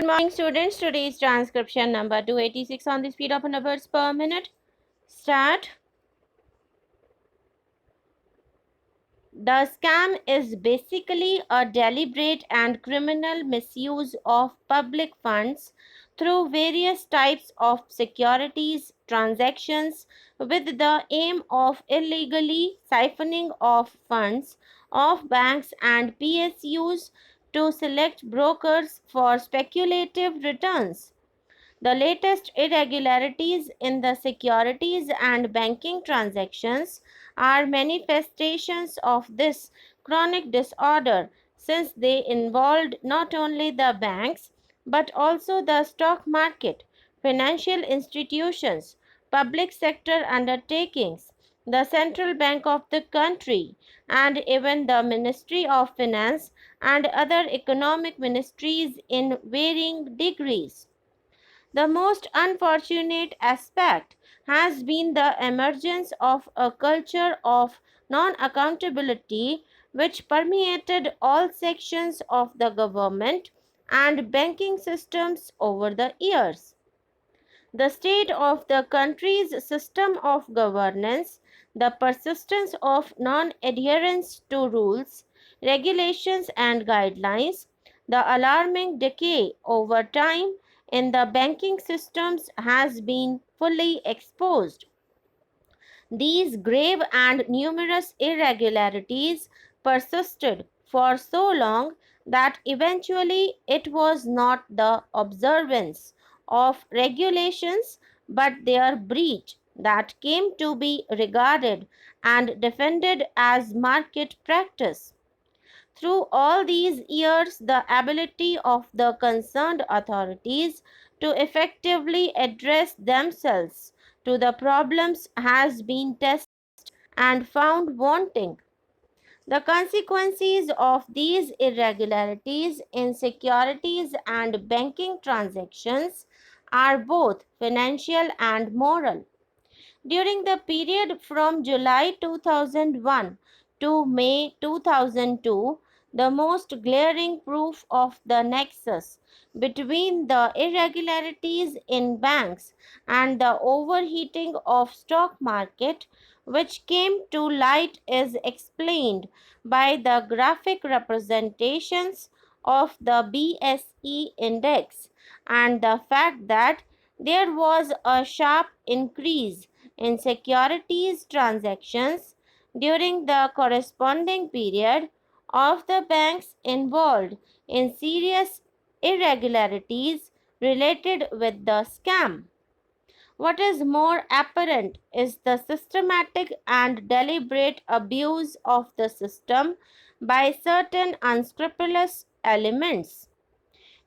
Good morning, students. Today's transcription number 286 on the speed of words per minute. Start. The scam is basically a deliberate and criminal misuse of public funds through various types of securities transactions with the aim of illegally siphoning off funds of banks and PSUs to select brokers for speculative returns. The latest irregularities in the securities and banking transactions are manifestations of this chronic disorder, since they involved not only the banks but also the stock market, financial institutions, public sector undertakings, the central bank of the country, and even the Ministry of Finance and other economic ministries in varying degrees. The most unfortunate aspect has been the emergence of a culture of non accountability which permeated all sections of the government and banking systems over the years. The state of the country's system of governance, the persistence of non adherence to rules, regulations, and guidelines, the alarming decay over time in the banking systems has been fully exposed. These grave and numerous irregularities persisted for so long that eventually it was not the observance of regulations but their breach that came to be regarded and defended as market practice. Through all these years, the ability of the concerned authorities to effectively address themselves to the problems has been tested and found wanting. The consequences of these irregularities in securities and banking transactions are both financial and moral. During the period from July 2001 to May 2002, the most glaring proof of the nexus between the irregularities in banks and the overheating of stock market which came to light is explained by the graphic representations of the BSE index and the fact that there was a sharp increase in securities transactions during the corresponding period of the banks involved in serious irregularities related with the scam. What is more apparent is the systematic and deliberate abuse of the system by certain unscrupulous elements.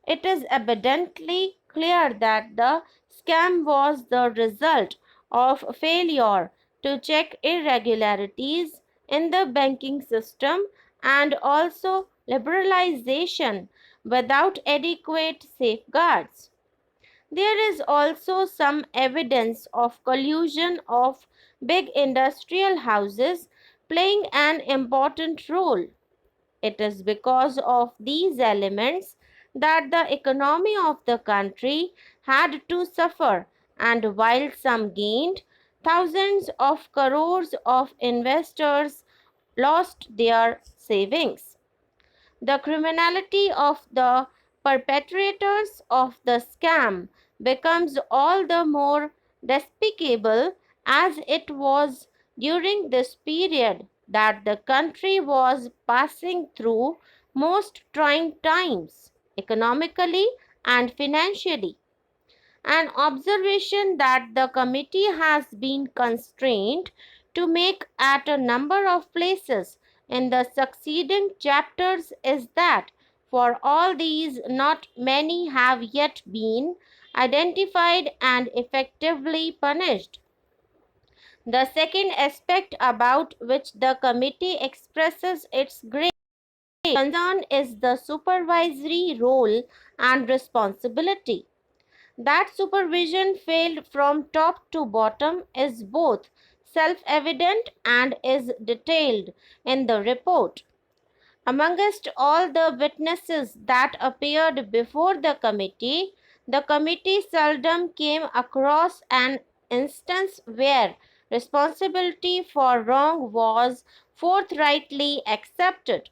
It is evidently clear that the scam was the result of failure to check irregularities in the banking system and also liberalization without adequate safeguards. There is also some evidence of collusion of big industrial houses playing an important role. It is because of these elements that the economy of the country had to suffer, and while some gained, thousands of crores of investors lost their savings. The criminality of the perpetrators of the scam becomes all the more despicable as it was during this period that the country was passing through most trying times, economically and financially. An observation that the committee has been constrained to make at a number of places in the succeeding chapters is that for all these, not many have yet been identified and effectively punished. The second aspect about which the committee expresses its great concern is the supervisory role and responsibility. That supervision failed from top to bottom is both self evident and is detailed in the report. Amongst all the witnesses that appeared before the committee seldom came across an instance where responsibility for wrong was forthrightly accepted.